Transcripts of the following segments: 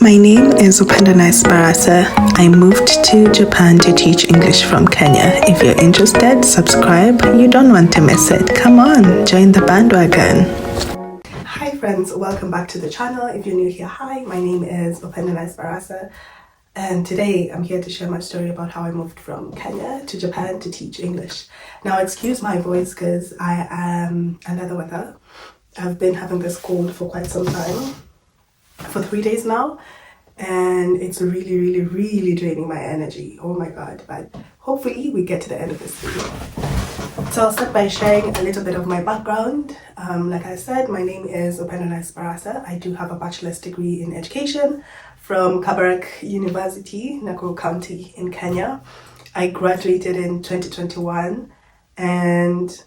My name is Barasa. I moved to Japan to teach English from Kenya. If you're interested, subscribe. You don't want to miss it. Come on, join the bandwagon. Hi friends, welcome back to the channel. If you're new here, hi, my name is Barasa. And today I'm here to share my story about how I moved from Kenya to Japan to teach English. Now excuse my voice because I am under the weather. I've been having this cold for quite some time. For 3 days now, and it's really draining my energy. Oh my god. But hopefully we get to the end of this video. So I'll start by sharing a little bit of my background. Like I said, my name is Barasa. I do have a bachelor's degree in education from Kabarak University, Nakuru County in Kenya. I graduated in 2021, and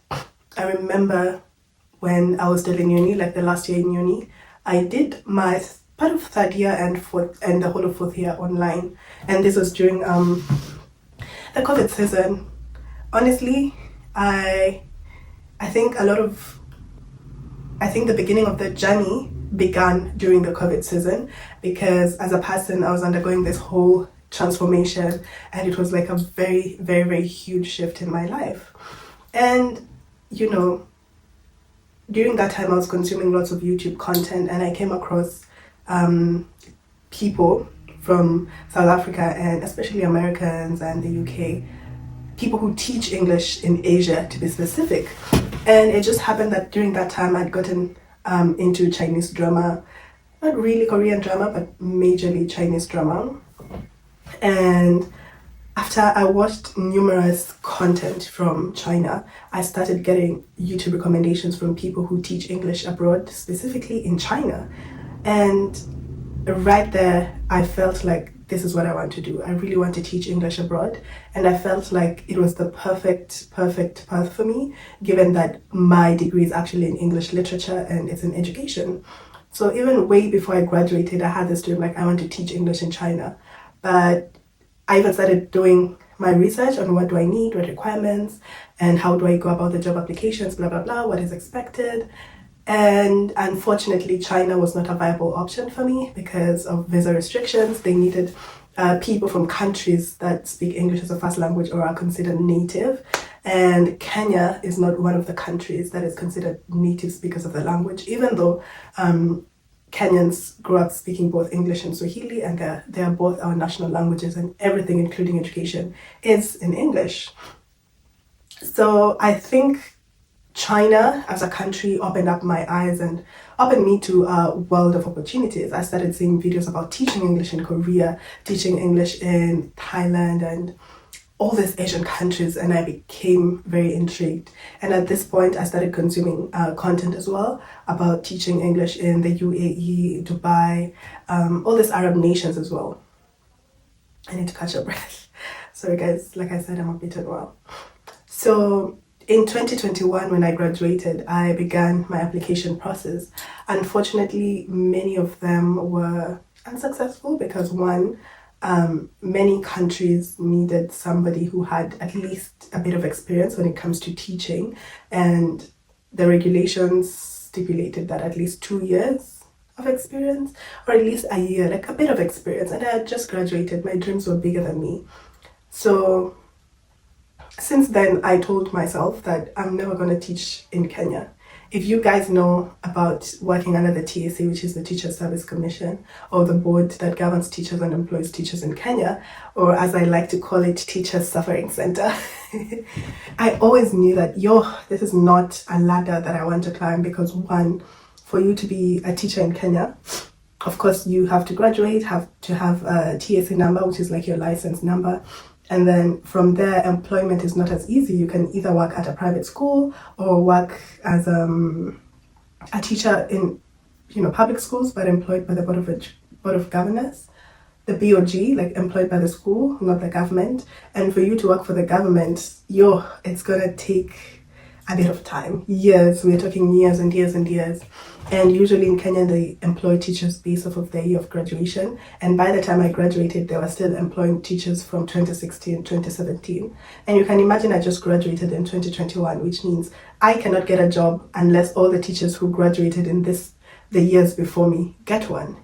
I remember when I was still in uni, like the last year in uni, I did my part of third year and the whole of fourth year online, and this was during the COVID season. Honestly, I think the beginning of the journey began during the COVID season, because as a person I was undergoing this whole transformation, and it was like a very huge shift in my life. And you know, during that time I was consuming lots of YouTube content, and I came across people from South Africa, and especially Americans and the UK, people who teach English in Asia to be specific. And it just happened that during that time I'd gotten into Chinese drama, not really Korean drama, but majorly Chinese drama. And after I watched numerous content from China, I started getting YouTube recommendations from people who teach English abroad, specifically in China. And right there, I felt like this is what I want to do. I really want to teach English abroad. And I felt like it was the perfect path for me, given that my degree is actually in English literature and it's in education. So even way before I graduated, I had this dream, like I want to teach English in China. But I even started doing my research on what do I need, what requirements, and how do I go about the job applications, blah, blah, blah, what is expected. And unfortunately, China was not a viable option for me because of visa restrictions. They needed people from countries that speak English as a first language or are considered native. And Kenya is not one of the countries that is considered native because of the language, even though Kenyans grew up speaking both English and Swahili, and they are both our national languages, and everything, including education, is in English. So I think China as a country opened up my eyes and opened me to a world of opportunities. I started seeing videos about teaching English in Korea, teaching English in Thailand, and all these Asian countries, and I became very intrigued. And at this point, I started consuming content as well about teaching English in the UAE, Dubai, all these Arab nations as well. I need to catch a breath. Sorry guys, like I said, I'm a bit unwell. So in 2021, when I graduated, I began my application process. Unfortunately, many of them were unsuccessful because one, many countries needed somebody who had at least a bit of experience when it comes to teaching, and the regulations stipulated that at least 2 years of experience, or at least a year, like a bit of experience. And I had just graduated, my dreams were bigger than me. So since then, I told myself that I'm never going to teach in Kenya. If you guys know about working under the TSA, which is the Teacher Service Commission, or the board that governs teachers and employs teachers in Kenya, or as I like to call it, Teachers Suffering Center, I always knew that, this is not a ladder that I want to climb, because one, for you to be a teacher in Kenya, of course, you have to graduate, have to have a TSA number, which is like your license number. And then from there, employment is not as easy. You can either work at a private school or work as a teacher in, public schools, but employed by the Board of Governors, the BOG, like employed by the school, not the government. And for you to work for the government, it's gonna take a bit of time, years. We're talking years and years and years. And usually in Kenya, they employ teachers based off of their year of graduation. And by the time I graduated, they were still employing teachers from 2016, 2017. And you can imagine I just graduated in 2021, which means I cannot get a job unless all the teachers who graduated in the years before me get one.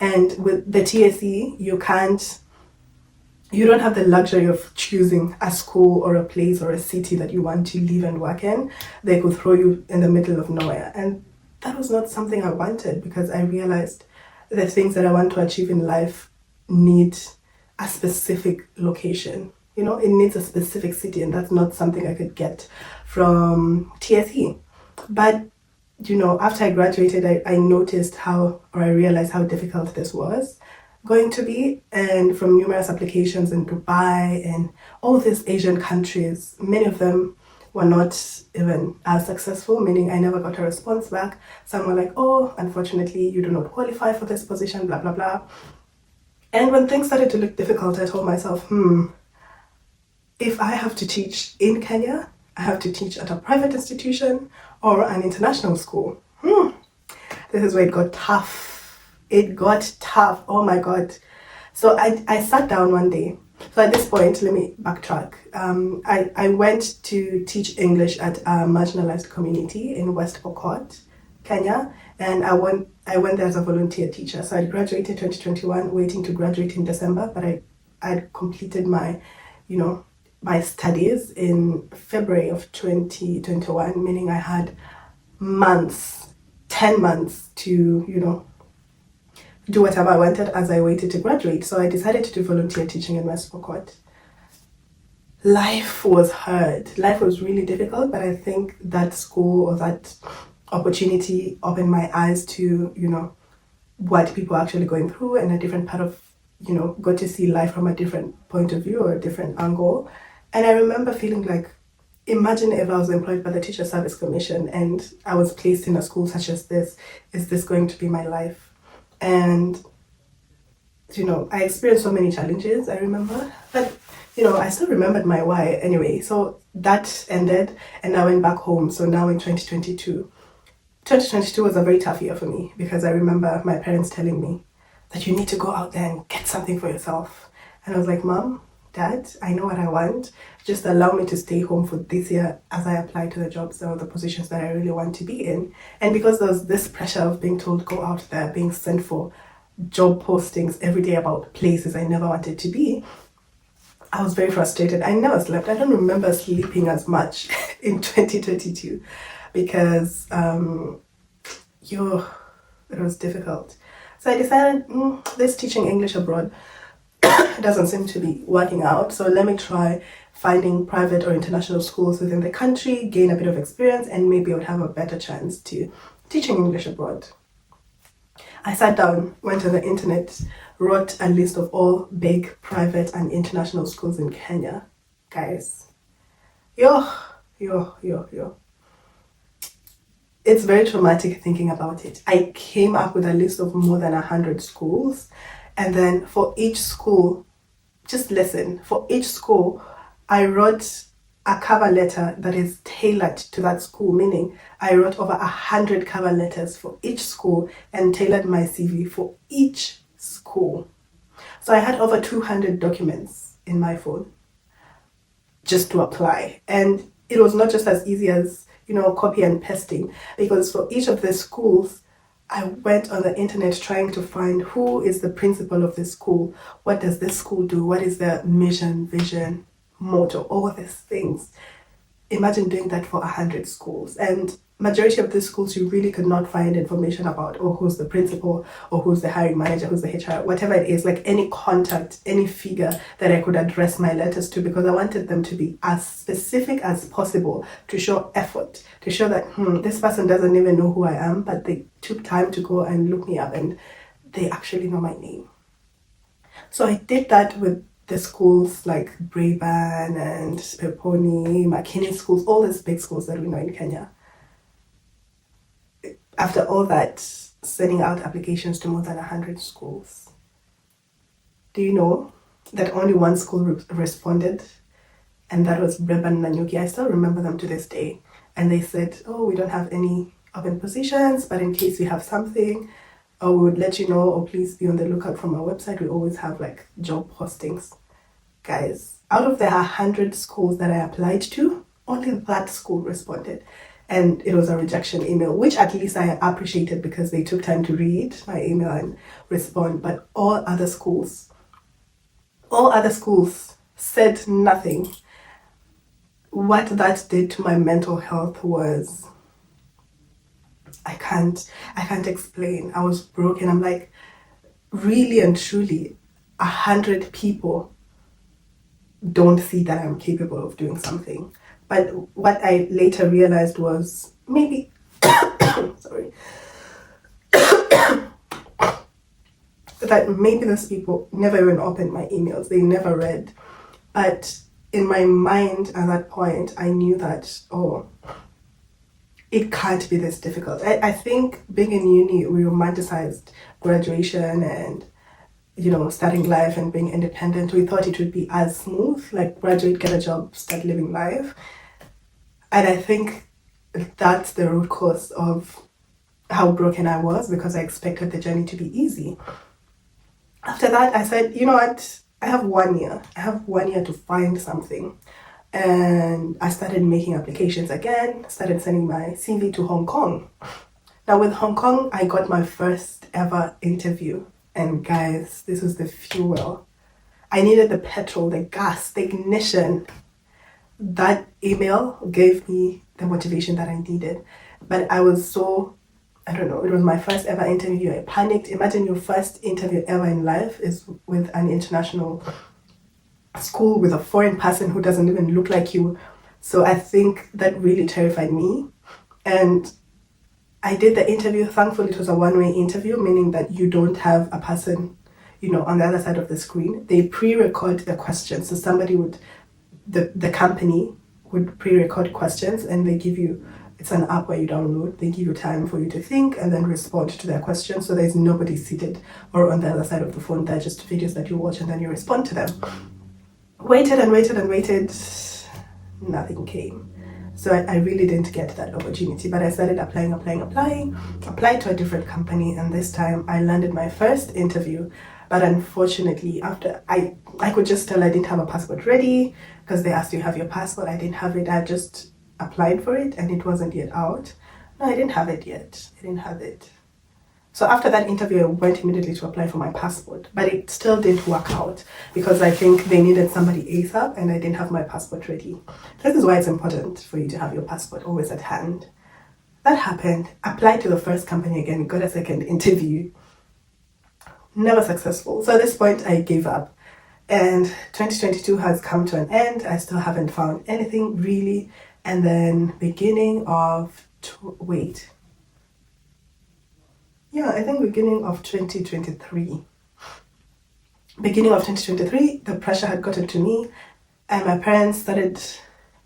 And with the TSE, you don't have the luxury of choosing a school or a place or a city that you want to live and work in. They could throw you in the middle of nowhere. And that was not something I wanted, because I realized the things that I want to achieve in life need a specific location. You know, it needs a specific city, and that's not something I could get from TSE. But, you know, after I graduated, I noticed I realized how difficult this was going to be. And from numerous applications in Dubai and all these Asian countries, many of them were not even as successful, meaning I never got a response back. Some were like, oh, unfortunately, you do not qualify for this position, blah, blah, blah. And when things started to look difficult, I told myself, if I have to teach in Kenya, I have to teach at a private institution or an international school. This is where it got tough. It got tough. Oh my God. So I sat down one day. So at this point, let me backtrack. I went to teach English at a marginalized community in West Pokot, Kenya, and I went there as a volunteer teacher. So I graduated 2021, waiting to graduate in December, but I had completed my studies in February of 2021, meaning I had 10 months to, do whatever I wanted as I waited to graduate. So I decided to do volunteer teaching in West Pokot. Life was hard. Life was really difficult, but I think that school or that opportunity opened my eyes to, what people are actually going through, and a different part of, got to see life from a different point of view or a different angle. And I remember feeling like, imagine if I was employed by the Teacher Service Commission and I was placed in a school such as this. Is this going to be my life? And, I experienced so many challenges, I remember. But, I still remembered my why anyway. So that ended and I went back home. So now in 2022 was a very tough year for me, because I remember my parents telling me that you need to go out there and get something for yourself. And I was like, Mom, Dad, I know what I want. Just allow me to stay home for this year as I apply to the jobs or the positions that I really want to be in. And because there was this pressure of being told, go out there, being sent for job postings every day about places I never wanted to be, I was very frustrated. I never slept. I don't remember sleeping as much in 2022 because it was difficult. So I decided, this teaching English abroad doesn't seem to be working out. So let me try finding private or international schools within the country, gain a bit of experience, and maybe I would have a better chance to teaching English abroad. I sat down, went on the internet, wrote a list of all big private and international schools in Kenya. Guys, yo. It's very traumatic thinking about it. I came up with a list of more than 100 schools. And then for each school, just listen, for each school, I wrote a cover letter that is tailored to that school, meaning I wrote over 100 cover letters for each school and tailored my CV for each school. So I had over 200 documents in my phone just to apply. And it was not just as easy as, copy and pasting, because for each of the schools, I went on the internet trying to find who is the principal of this school. What does this school do? What is their mission, vision, motto, all of these things. Imagine doing that for 100 schools. And majority of these schools, you really could not find information about, who's the principal or who's the hiring manager, who's the HR, whatever it is, like any contact, any figure that I could address my letters to, because I wanted them to be as specific as possible to show effort, to show that, this person doesn't even know who I am, but they took time to go and look me up and they actually know my name. So I did that with the schools like Braeburn and Peponi, McKinney schools, all these big schools that we know in Kenya. After all that, sending out applications to more than 100 schools. Do you know that only one school responded? And that was Braeburn Nanyuki. I still remember them to this day. And they said, we don't have any open positions, but in case we have something, we would let you know, or please be on the lookout from our website. We always have like job postings. Guys, out of the 100 schools that I applied to, only that school responded. and it was a rejection email, which at least I appreciated because they took time to read my email and respond. But all other schools said nothing. What that did to my mental health was, I can't explain. I was broken. I'm like, really and truly, 100 people don't see that I'm capable of doing something. But what I later realized was maybe, sorry, that maybe those people never even opened my emails. They never read. But in my mind at that point, I knew that, oh, it can't be this difficult. I think being in uni, we romanticized graduation and, starting life and being independent. We thought it would be as smooth, like graduate, get a job, start living life. And I think that's the root cause of how broken I was, because I expected the journey to be easy. After that, I said, you know what? I have 1 year. I have 1 year to find something. And I started making applications again, started sending my CV to Hong Kong. Now with Hong Kong, I got my first ever interview. And guys, this was the fuel. I needed the petrol, the gas, the ignition. That email gave me the motivation that I needed. But I was so, I don't know, it was my first ever interview. I panicked. Imagine your first interview ever in life is with an international school with a foreign person who doesn't even look like you. So I think that really terrified me. And I did the interview. Thankfully, it was a one-way interview, meaning that you don't have a person, on the other side of the screen. They pre-record the questions. So somebody would, the company would pre-record questions, and they give you, it's an app where you download. They give you time for you to think and then respond to their questions. So there's nobody seated or on the other side of the phone. They're just videos that you watch and then you respond to them. Waited and waited and waited. Nothing came. So I really didn't get that opportunity, but I started applying, applied to a different company, and this time I landed my first interview. But unfortunately, after I could just tell I didn't have a passport ready, because they asked you have your passport. I didn't have it. I just applied for it and it wasn't yet out. No, I didn't have it yet. I didn't have it. So after that interview, I went immediately to apply for my passport, but it still didn't work out because I think they needed somebody ASAP and I didn't have my passport ready. This is why it's important for you to have your passport always at hand. That happened. Applied to the first company again, got a second interview. Never successful. So at this point, I gave up. And 2022 has come to an end. I still haven't found anything really. And then beginning of 2023. Beginning of 2023, the pressure had gotten to me and my parents started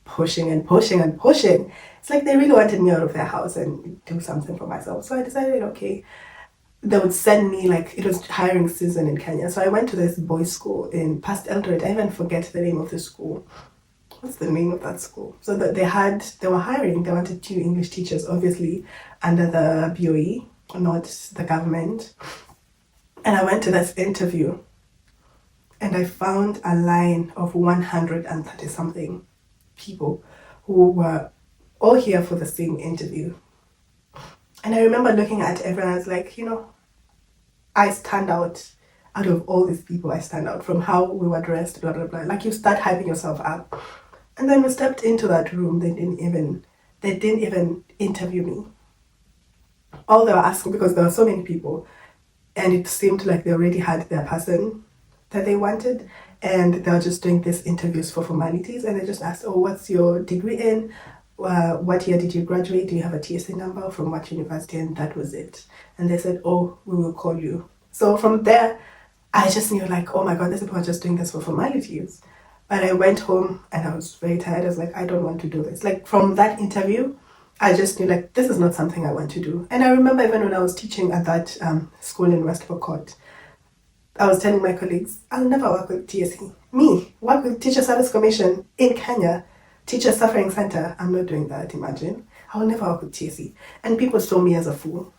pushing and pushing and pushing. It's like they really wanted me out of their house and do something for myself. So I decided, okay, they would send me, like, it was hiring season in Kenya. So I went to this boys' school in past Eldoret. I even forget the name of the school. What's the name of that school? So that they were hiring, they wanted 2 English teachers, obviously under the BOE, not the government. And I went to this interview and I found a line of 130 something people who were all here for the same interview. And I remember looking at everyone, I was like, I stand out of all these people. I stand out from how we were dressed, blah, blah, blah. Like, you start hyping yourself up. And then we stepped into that room. They didn't even interview me. All they were asking, because there were so many people, and it seemed like they already had their person that they wanted, and they were just doing these interviews for formalities, and they just asked, oh, what's your degree in? What year did you graduate? Do you have a TSA number? From what university? And that was it. And they said, oh, we will call you. So from there, I just knew, like, oh my God, these people are just doing this for formalities. But I went home and I was very tired. I was like, I don't want to do this. Like, from that interview, I just knew, like, this is not something I want to do. And I remember even when I was teaching at that school in West Pokot, I was telling my colleagues, I'll never work with TSC. Me, work with Teacher Service Commission in Kenya, Teacher Suffering Center. I'm not doing that, imagine. I will never work with TSC. And people saw me as a fool.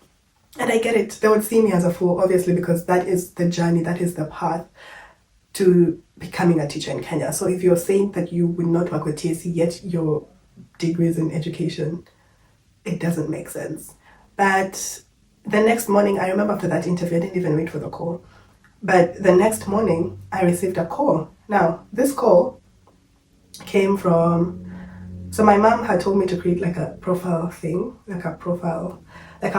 And I get it. They would see me as a fool, obviously, because that is the journey, that is the path to becoming a teacher in Kenya. So if you're saying that you would not work with TSC, yet your degree is in education, it doesn't make sense. But the next morning, I remember after that interview, I didn't even wait for the call. But the next morning, I received a call. Now, this call came from, so my mom had told me to create like a profile thing, like a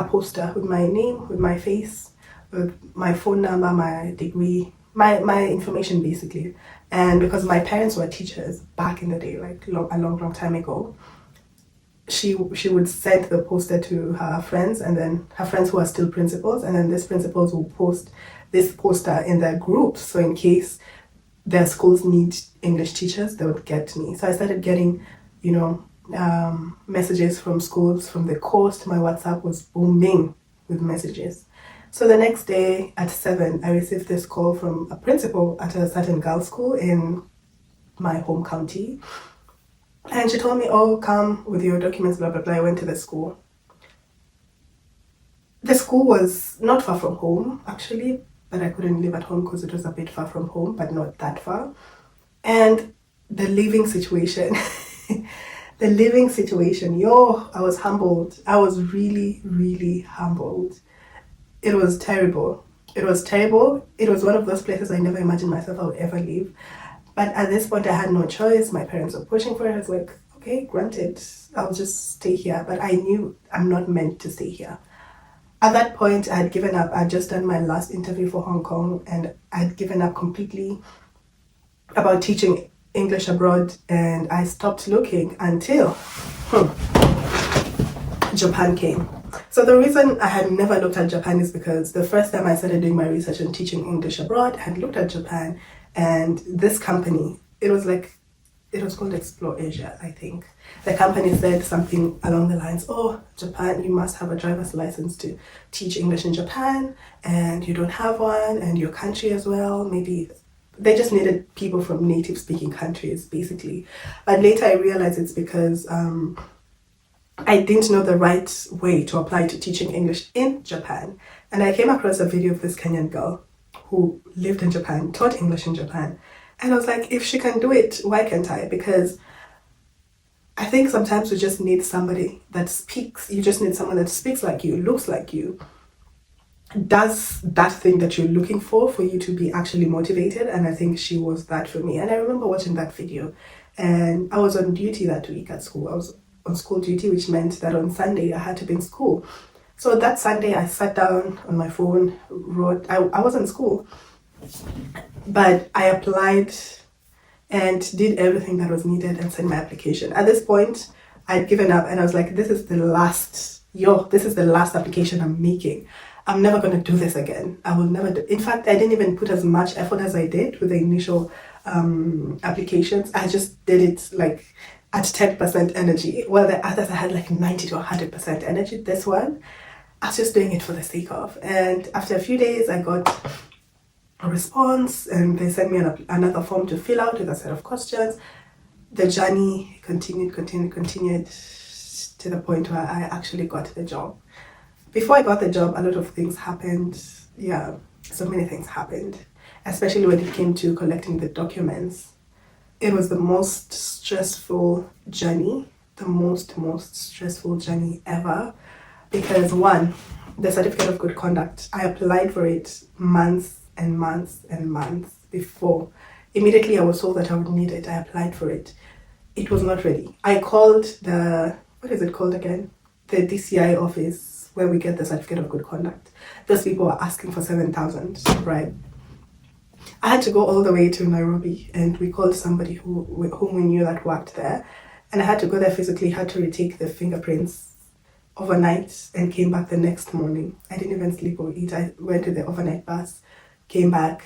poster with my name, with my face, with my phone number, my degree, my information basically. And because my parents were teachers back in the day, like a long time ago, she would send the poster to her friends, and then her friends who are still principals, and then these principals will post this poster in their groups. So in case their schools need English teachers, they would get me. So I started getting, messages from schools from the coast. My WhatsApp was booming with messages. So the next day at 7, I received this call from a principal at a certain girls' school in my home county. And she told me, oh, come with your documents, blah, blah, blah. I went to the school. The school was not far from home, actually, but I couldn't live at home because it was a bit far from home, but not that far. And the living situation, I was humbled. I was really, really humbled. It was terrible. It was one of those places I never imagined myself I would ever leave. But at this point, I had no choice. My parents were pushing for it. I was like, okay, granted, I'll just stay here. But I knew I'm not meant to stay here. At that point, I had given up. I had just done my last interview for Hong Kong, and I had given up completely about teaching English abroad, and I stopped looking until Japan came. So the reason I had never looked at Japan is because the first time I started doing my research on teaching English abroad, I had looked at Japan, and this company, it was called Explore Asia, I think. The company said something along the lines, oh, Japan, you must have a driver's license to teach English in Japan, and you don't have one, and your country as well. Maybe they just needed people from native speaking countries, basically. But later I realized it's because I didn't know the right way to apply to teaching English in Japan. And I came across a video of this Kenyan girl who lived in Japan, taught English in Japan. And I was like, if she can do it, why can't I? Because I think sometimes we just need somebody that speaks. You just need someone that speaks like you, looks like you, does that thing that you're looking for you to be actually motivated. And I think she was that for me. And I remember watching that video, and I was on duty that week at school. I was on school duty, which meant that on Sunday I had to be in school. So that Sunday I sat down on my phone, wrote, I was in school, but I applied and did everything that was needed and sent my application. At this point, I'd given up, and I was like, this is the last application I'm making. I'm never going to do this again. I will never do. In fact, I didn't even put as much effort as I did with the initial applications. I just did it like at 10% energy. While the others I had like 90 to 100% energy. This one, I was just doing it for the sake of. And after a few days, I got a response, and they sent me another form to fill out with a set of questions. The journey continued to the point where I actually got the job. Before I got the job, a lot of things happened. Yeah, so many things happened, especially when it came to collecting the documents. It was the most stressful journey, ever, because one, the certificate of good conduct, I applied for it months and months and months before. Immediately I was told that I would need it. I applied for it. It was not ready. I called what is it called again? The DCI office where we get the certificate of good conduct. Those people were asking for 7,000, right? I had to go all the way to Nairobi, and we called somebody whom we knew that worked there. And I had to go there physically, had to retake the fingerprints overnight, and came back the next morning. I didn't even sleep or eat. I went to the overnight bus, came back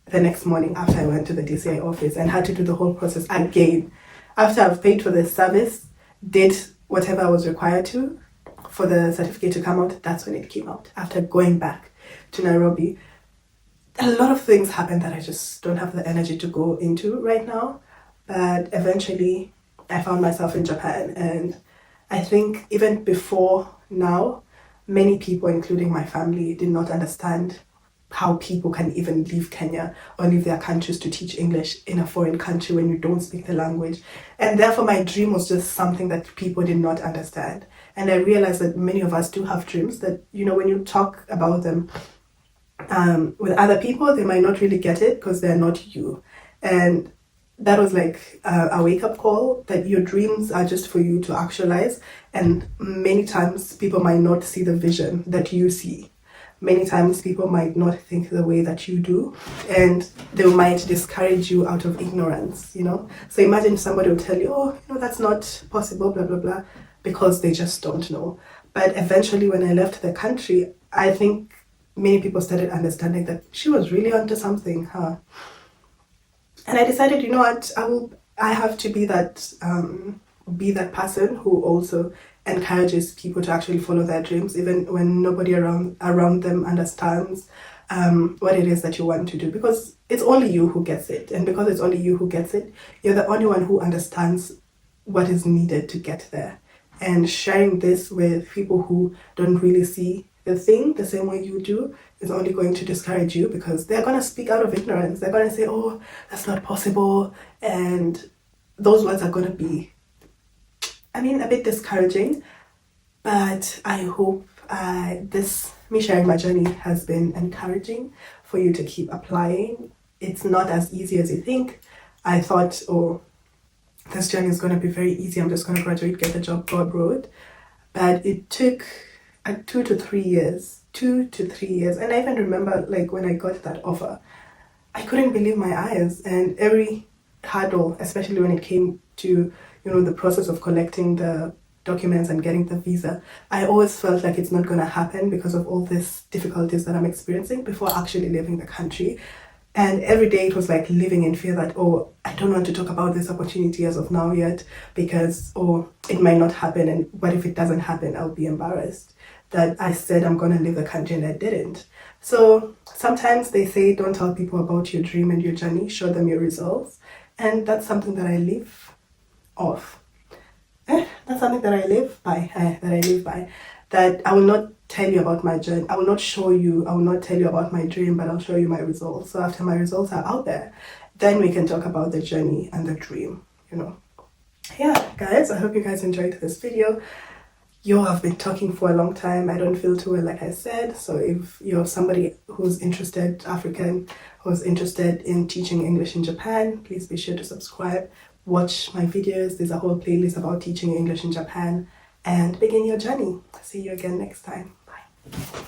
the next morning after I went to the DCI office, and had to do the whole process again. After I've paid for the service, did whatever I was required to for the certificate to come out, that's when it came out. After going back to Nairobi, a lot of things happened that I just don't have the energy to go into right now. But eventually, I found myself in Japan, and I think even before now, many people, including my family, did not understand how people can even leave Kenya or leave their countries to teach English in a foreign country when you don't speak the language. And therefore my dream was just something that people did not understand. And I realized that many of us do have dreams that, you know, when you talk about them with other people, they might not really get it because they're not you. And that was like a wake-up call that your dreams are just for you to actualize, and many times people might not see the vision that you see. Many times people might not think the way that you do, and they might discourage you out of ignorance, you know. So imagine somebody will tell you, oh, you know, that's not possible, blah blah blah, because they just don't know. But eventually when I left the country, I think many people started understanding that she was really onto something, huh? And I decided, you know what, I have to be that person who also encourages people to actually follow their dreams, even when nobody around them understands what it is that you want to do, because it's only you who gets it. And because it's only you who gets it, you're the only one who understands what is needed to get there. And sharing this with people who don't really see the thing the same way you do is only going to discourage you, because they're going to speak out of ignorance. They're going to say, oh, that's not possible. And those words are going to be, I mean, a bit discouraging. But I hope me sharing my journey has been encouraging for you to keep applying. It's not as easy as you think. I thought, oh, this journey is going to be very easy. I'm just going to graduate, get the job, go abroad. But it took 2 to 3 years. 2 to 3 years. And I even remember, like, when I got that offer, I couldn't believe my eyes. And every hurdle, especially when it came to, you know, the process of collecting the documents and getting the visa, I always felt like it's not going to happen because of all these difficulties that I'm experiencing before actually leaving the country. And every day it was like living in fear that, oh, I don't want to talk about this opportunity as of now yet, because, oh, it might not happen. And what if it doesn't happen? I'll be embarrassed that I said I'm going to leave the country and I didn't. So sometimes they say, don't tell people about your dream and your journey, show them your results. And that's something that I live off. That's something that I live by, that I will not tell you about my journey. I will not tell you about my dream, but I'll show you my results. So after my results are out there, then we can talk about the journey and the dream, you know. Yeah, guys, I hope you guys enjoyed this video. I've been talking for a long time. I don't feel too well, like I said. So if you're somebody who's interested, African, who's interested in teaching English in Japan, please be sure to subscribe. Watch my videos. There's a whole playlist about teaching English in Japan, and begin your journey. See you again next time. Bye.